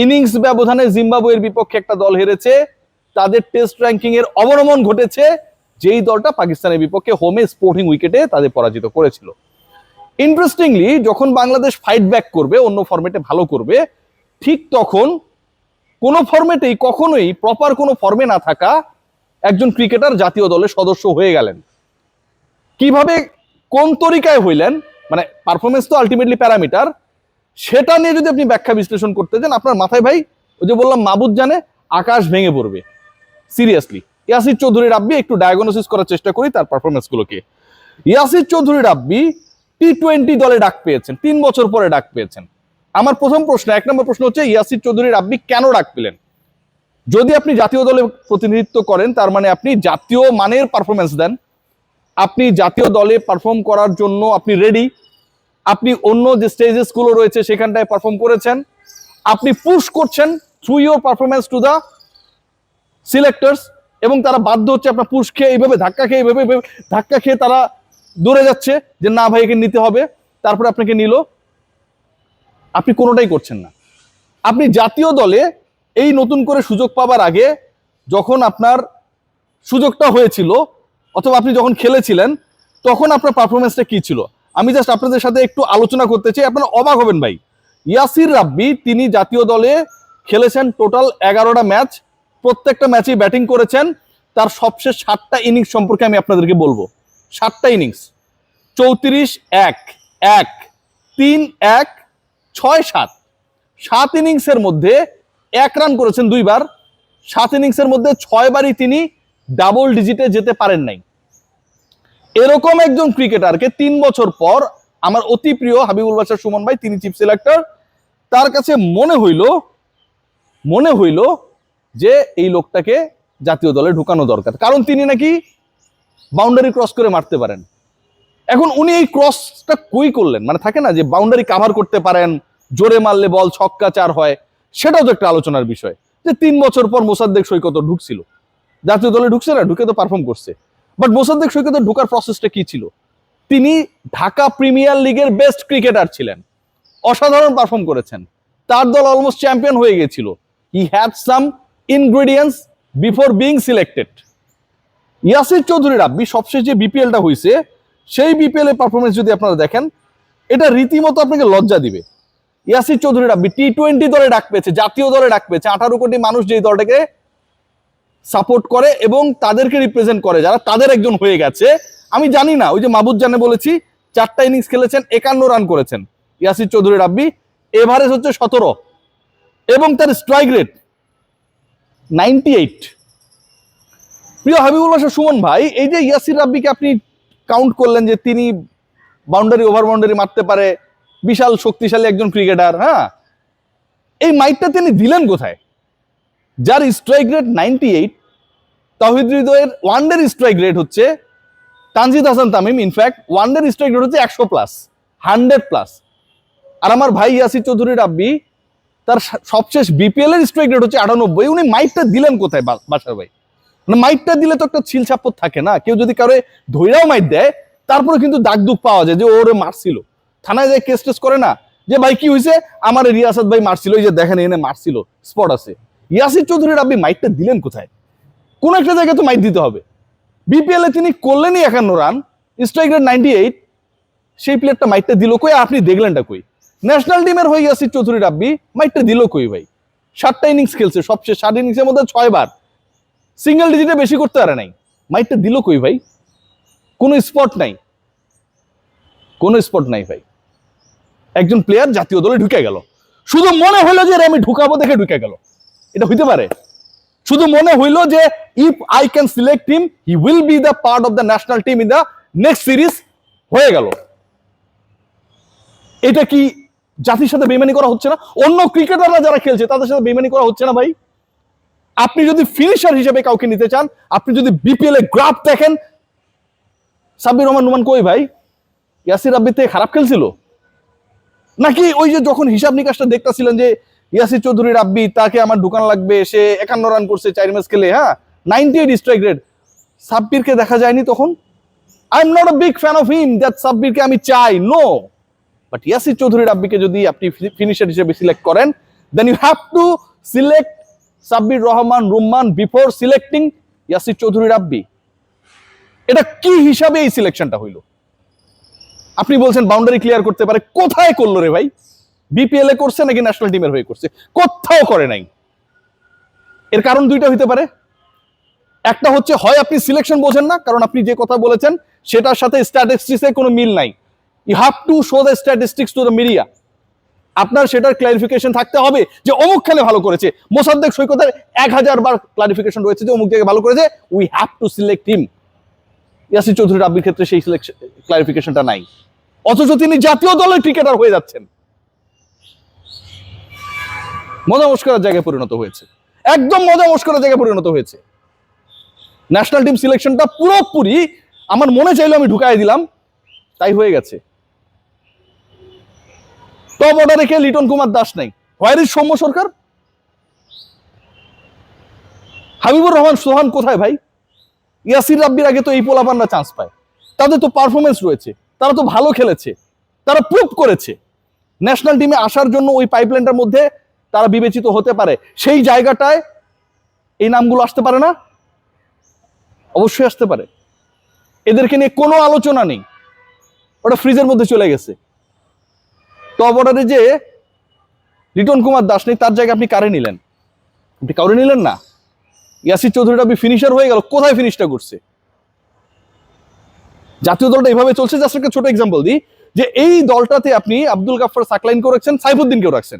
Innings ব্যবধানে জিম্বাবুয়ের বিপক্ষে একটা দল হেরেছে, তাদের টেস্ট র্যাঙ্কিং এর অবনমন ঘটেছে, যেই দলটা পাকিস্তানের বিপক্ষে হোমে স্পোর্টিং উইকেটে তাদের পরাজিত করেছিল। ইন্টারেস্টিংলি যখন বাংলাদেশ ফাইট ব্যাক করবে, অন্য ফরম্যাটে ভালো করবে, ঠিক তখন কোনো ফরম্যাটেই কখনোই প্রপার কোনো ফর্মে না থাকা একজন ক্রিকেটার জাতীয় দলের সদস্য হয়ে গেলেন। কিভাবে, কোন তরিকায় হইলেন, মানে পারফরমেন্স তো আলটিমেটলি প্যারামিটার, সেটা নিয়ে যদি আপনি ব্যাখ্যা বিশ্লেষণ করতে যান, আপনার মাথায় ভাই ওই যে বললাম মাবুদ জানে, আকাশ ভেঙে পড়বে। সিরিয়াসলি ইয়াসির চৌধুরী রাব্বি, একটু ডায়াগনোসিস করার চেষ্টা করি তার পারফরমেন্সগুলোকে। ইয়াসির চৌধুরী রাব্বি টি-20 দলে ডাক পেয়েছেন, 3 বছর পরে ডাক পেয়েছেন। আমার প্রথম প্রশ্ন, 1 নম্বর প্রশ্ন হচ্ছে ইয়াসির চৌধুরী রাব্বি কেন ডাক পেলেন? যদি আপনি জাতীয় দলে প্রতিনিধিত্ব করেন, তার মানে আপনি জাতীয় মানের পারফরমেন্স দেন, আপনি জাতীয় দলে পারফর্ম করার জন্য আপনি রেডি, আপনি অন্য যে স্টেজেস গুলো রয়েছে সেখানটায় পারফর্ম করেছেন, আপনি পুশ করছেন through your performance to the selectors, এবং তারা বাধ্য হচ্ছে আপনার পুশ খেয়ে এইভাবে ধাক্কা খেয়ে তারা দৌড়ে যাচ্ছে যে না ভাই একে নিতে হবে, তারপরে আপনাকে নিল। আপনি কোনোটাই করছেন না। আপনি জাতীয় দলে এই নতুন করে সুযোগ পাবার আগে, যখন আপনার সুযোগটা হয়েছিল অথবা আপনি যখন খেলেছিলেন, তখন আপনার পারফরমেন্সটা কি ছিল? আমি জাস্ট আপনাদের সাথে একটু আলোচনা করতে চাই, আপনারা অবাক হবেন ভাই। ইয়াসির রাব্বি তিনি জাতীয় দলে খেলেছেন টোটাল 11টা ম্যাচ, প্রত্যেকটা ম্যাচেই ব্যাটিং করেছেন। তার সবশেষ 7টা ইনিংস সম্পর্কে আমি আপনাদেরকে বলবো। 7টা ইনিংস 34-1-1 3-1 6-7, 7 ইনিংসের মধ্যে 1 রান করেছেন 2 বার, 7 ইনিংসের মধ্যে 6 বারই তিনি ডাবল ডিজিটে যেতে পারেন নাই। এরকম একজন ক্রিকেটারকে 3 বছর পর আমার অতি প্রিয় হাবিবুল বাশার সুমন ভাই, তিনি চিফ সিলেক্টর, তার কাছে মনে হইল যে এই লোকটাকে জাতীয় দলে ঢুকানো দরকার, কারণ তিনি নাকি বাউন্ডারি ক্রস করে মারতে পারেন। এখন উনি এই ক্রসটা কই করলেন? মানে থাকে না যে বাউন্ডারি কাভার করতে পারেন, জোরে মারলে বল ছক্কা 4 হয়, সেটাও তো একটা আলোচনার বিষয়। যে 3 বছর পর মোসাদ্দেক সৈকত ঢুকছিল, জাতীয় দলে ঢুকছে না, ঢুকে তো পারফর্ম করছে, বাট মোসাদ্দেক সৈকতের ঢোকার প্রসেসটা কি ছিল? তিনি ঢাকা প্রিমিয়ার লিগের বেস্ট ক্রিকেটার ছিলেন, অসাধারণ পারফর্ম করেছেন, তার দল অলমোস্ট চ্যাম্পিয়ন হয়ে গেছিল। He had some ingredients before being selected. Yasir Chowdhury Rabbi সবশেষ যে বিপিএলটা হয়েছে, সেই বিপিএল এর পারফরমেন্স যদি আপনারা দেখেন, এটা রীতিমতো আপনাকে লজ্জা দিবে। ইয়াসির চৌধুরী রাব্বি টি-20 দলে ডাক পেয়েছে, জাতীয় দলে ডাক পেয়েছে। 18 কোটি মানুষ যেই দলটাকে সাপোর্ট করে এবং তাদেরকে রিপ্রেজেন্ট করে, যারা তাদের একজন হয়ে গেছে। আমি জানি না, ওই যে মাহবুব জানে বলেছি, 4টা ইনিংস খেলেছেন, 51 রান করেছেন ইয়াসির চৌধুরী রাব্বি, এভারেজ হচ্ছে 17 এবং তার স্ট্রাইক রেট 98। প্রিয় হাবিবুল বাশার সুমন ভাই, এই যে ইয়াসির রাব্বিকে আপনি কাউন্ট করলেন যে তিনি বাউন্ডারি ওভার বাউন্ডারি মারতে পারে, বিশাল শক্তিশালী একজন ক্রিকেটার, হ্যাঁ, এই মাইকটা তিনি দিলেন কোথায়? যার স্ট্রাইক রেট 98, তাওহিদ হৃদয়ের ওয়ানডের স্ট্রাইক রেট হচ্ছে, তানজিদ হাসান তামিম ইনফ্যাক্ট ওয়ানডের স্ট্রাইক রেট হচ্ছে 100+, 100+। আর আমার ভাই ইয়াসির চৌধুরী রাব্বি, তার সবশেষ বিপিএল এর স্ট্রাইক রেট হচ্ছে 98। উনি মাইকটা দিলেন কোথায় বাশার ভাই? মানে মাইকটা দিলে তো একটা ছিল ছাপ্পর থাকে না, কেউ যদি কারো ধৈরাও মাইক দেয়, তারপরে কিন্তু দাগ দুঃখ পাওয়া যায় যে ওরে মারছিল, থানায় যায় কেস টেস করে না যে ভাই কি হয়েছে, আমার রিয়াসাত ভাই মারছিল, এই যে দেখেন এনে মারছিল, স্পট আছে। ইয়াসির চৌধুরী রাব্বি মাইকটা দিলেন কোথায়? কোন একটা জায়গায় তো মাইক দিতে হবে। বিপিএল এ তিনি করলেনই 51 রান, স্ট্রাইক রেট 98, সেই প্লেয়ারটা মাইকটা দিল কই? আপনি দেখলেনটা কই? ন্যাশনাল টিমের হয়ে ইয়াসির চৌধুরী রাব্বি মাইকটা দিল কই ভাই? 7টা ইনিংস খেলছে, সবশেষ 7 ইনিংসের মধ্যে 6 বার সিঙ্গেল ডিজিটে বেশি করতে পারে নাই, মাইকটা দিল কই ভাই? কোনো স্পট নাই, কোনো স্পট নাই ভাই। একজন প্লেয়ার জাতীয় দলে ঢুকে গেল, শুধু মনে হইলো যে আমি ঢুকাবো দেখে ঢুকে গেল, এটা হইতে পারে? শুধু মনে হইলো যে if I can select him, he will be the part of the national team in the next series, হয়ে গেল। এটা কি জাতির সাথে বেইমানি করা হচ্ছে না? অন্য ক্রিকেটাররা যারা খেলছে তাদের সাথে বেইমানি করা হচ্ছে না ভাই? আপনি যদি ফিনিশার হিসেবে কাউকে নিতে চান, আপনি যদি বিপিএল এ গ্রাফ দেখেন, সাব্বির রহমান নোমান কই ভাই? ইয়াসির রাব্বি থেকে খারাপ খেলছিল নাকি? ওই যে যখন হিসাব নিকাশটা দেখতেছিলেন যে ইয়াসির চৌধুরী রাব্বি, তাকে আমার ঢুকান লাগবে, সে 51 রান করছে 4 ম্যাচ খেলে, হ্যাঁ, 98 স্ট্রাইক রেট, সাব্বিরকে দেখা যায়নি তখন? I am not a big fan of him that সাব্বিরকে আমি চাই, নো। বাট ইয়াসির চৌধুরী রাব্বিকে যদি আপনি ফিনিশার হিসেবে সিলেক্ট করেন, then you have to select Sabbir Rahman Rumman before selecting Yasir Chowdhury Rabbi. এটা কি হিসাবে এই সিলেকশনটা হইল? আপনি বলছেন বাউন্ডারি ক্লিয়ার করতে পারে, কোথায় করলো রে ভাই? বিপিএল এ করছে নাকি ন্যাশনাল টিমের হয়ে করছে? কোথাও করে নাই। এর কারণ দুইটা হইতে পারে। একটা হচ্ছে হয় আপনি সিলেকশন বোঝেন না, কারণ আপনি যে কথা বলেছেন সেটার সাথে স্ট্যাটিস্টিক্সে কোনো মিল নাই। You have to show the statistics to the media. আপনার সেটার ক্লারিফিকেশন থাকতে হবে যে অমুক খেলে ভালো করেছে। মোসাদ্দেক সৈকতের 1000 বার ক্লারিফিকেশন রয়েছে যে অমুক জায়গায় ভালো করেছে, উই হ্যাভ টু সিলেক্ট হিম। ইয়াসির চৌধুরী রাব্বির ক্ষেত্রে সেই সিলেকশন ক্লারিফিকেশনটা নাই, অথচ তিনি জাতীয় দলের ক্রিকেটার হয়ে যাচ্ছেন। মজা মস্করার জায়গায় পরিণত হয়েছে, একদম মজা মস্করার জায়গায় পরিণত হয়েছে। ন্যাশনাল টিম সিলেকশনটা পুরোপুরি আমার মনে চাইলো আমি ঢুকাই দিলাম, তাই হয়ে গেছে। টপ অর্ডারে কে? লিটন কুমার দাস নাই। হোয়ার ইজ সৌম্য সরকার? হাবিবুর রহমান সোহান কোথায় ভাই? ইয়াসির রাব্বির আগে তো এই পোলাপানরা চান্স পায়, তাদের তো পারফরমেন্স রয়েছে, তারা তো ভালো খেলেছে, তারা প্রুভ করেছে। ন্যাশনাল টিমে আসার জন্য ওই পাইপলাইনটার মধ্যে তারা বিবেচিত হতে পারে, সেই জায়গাটায় এই নামগুলো আসতে পারে না? অবশ্যই আসতে পারে। এদেরকে নিয়ে কোনো আলোচনা নেই, ওটা ফ্রিজের মধ্যে চলে গেছে। টপ অর্ডারে যে লিটন কুমার দাস নেই, তার জায়গায় আপনি কারে নিলেন? আপনি কাউরে নিলেন না। ইয়াসির চৌধুরী রাব্বি ফিনিশার হয়ে গেল, কোথায় ফিনিশটা করছে? জাতীয় দলটা এইভাবে চলছে। জাস্ট একটা ছোট এক্সাম্পল দিই, যে এই দলটাতে আপনি আব্দুল গাফফার সাকলাইনকেও রাখছেন, সাইফুদ্দিনকেও রাখছেন,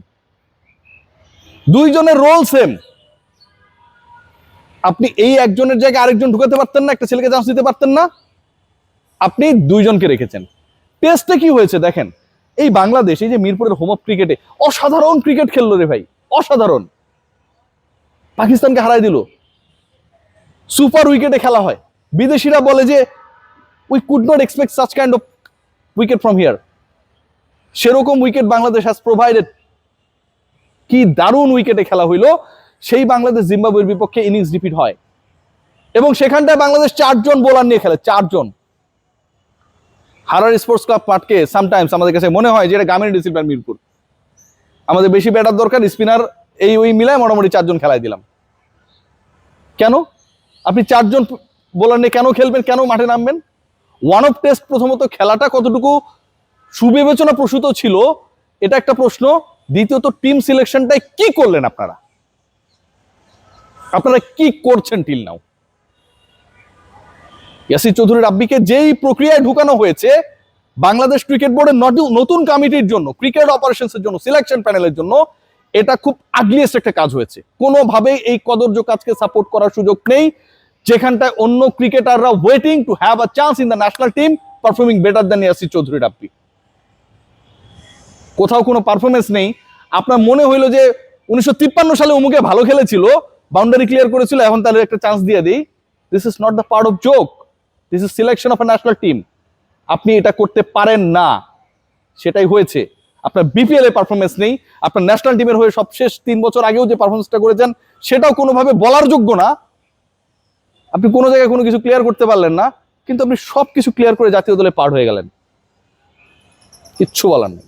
দুইজনের রোল সেম। আপনি এই একজনের জায়গায় আরেকজন ঢুকাতে পারতেন না? একটা ছেলেকে চান্স দিতে পারতেন না? আপনি দুইজনকে রেখেছেন। টেস্টে কি হয়েছে দেখেন, এই বাংলাদেশ, এই যে মিরপুরের হোম অফ ক্রিকেটে অসাধারণ ক্রিকেট খেললো রে ভাই, অসাধারণ। পাকিস্তানকে হারাই দিল, সুপার উইকেটে খেলা হয়। বিদেশিরা বলে যে we could not expect such kind of wicket from here. সেরকম উইকেট বাংলাদেশ হ্যাজ প্রোভাইডেড। কি দারুণ উইকেটে খেলা হইলো। সেই বাংলাদেশ জিম্বাবুয়ের বিপক্ষে ইনিংস রিপিট হয়, এবং সেখানটায় বাংলাদেশ 4 জন বোলার নিয়ে খেলে, 4 জন। হারার স্পোর্টস ক্লাব মাঠকে সামটাইমস আমাদের কাছে মনে হয় যে এটা গামিনী ডিসিপ্লিন মিরপুর, আমাদের বেশি ব্যাটার দরকার, স্পিনার এই ওই মিলায় মোটামুটি 4 জন খেলায় দিলাম। কেন আপনি 4 জন বোলার নিয়ে কেন খেলবেন? কেন মাঠে নামবেন? ওয়ান অফ টেস্ট প্রথমত খেলাটা কতটুকু সুবিবেচনা প্রসূত ছিল এটা একটা প্রশ্ন। দ্বিতীয়ত টিম সিলেকশনটাই কি করলেন আপনারা? আপনারা কি করছেন টিল নাও? ইয়াসির চৌধুরী রাব্বিকে যেই প্রক্রিয়ায় ঢুকানো হয়েছে বাংলাদেশ ক্রিকেট বোর্ডের নতুন কমিটির জন্য, ক্রিকেট অপারেশনসের জন্য, সিলেকশন প্যানেলের জন্য, এটা খুব আগলিয়েস্ট একটা কাজ হয়েছে। কোনোভাবেই এই কদর্য কাজকে সাপোর্ট করার সুযোগ নেই, যেখানটায় অন্য ক্রিকেটাররা waiting to have a chance in the national team performing better than Yasir Chowdhury Rabbi. কোথাও কোনো পারফরমেন্স নেই। আপনার মনে হইলো যে 1953 সালে অমুকে ভালো খেলেছিল, বাউন্ডারি ক্লিয়ার করেছিল, এখন তাহলে একটা চান্স দিয়ে দিই। This is not the part of joke, this is selection of a national team. আপনি এটা করতে পারেন না, সেটাই হয়েছে। আপনার বিপিএল এ পারফরমেন্স নেই, আপনার ন্যাশনাল টিমের হয়ে সবশেষ 3 বছর আগেও যে পারফরমেন্সটা করেছেন সেটাও কোনোভাবে বলার যোগ্য না। আপনি কোনো জায়গায় কোনো কিছু ক্লিয়ার করতে পারলেন না, কিন্তু আপনি সবকিছু ক্লিয়ার করে জাতীয় দলে পার হয়ে গেলেন, কিচ্ছু বলার নেই।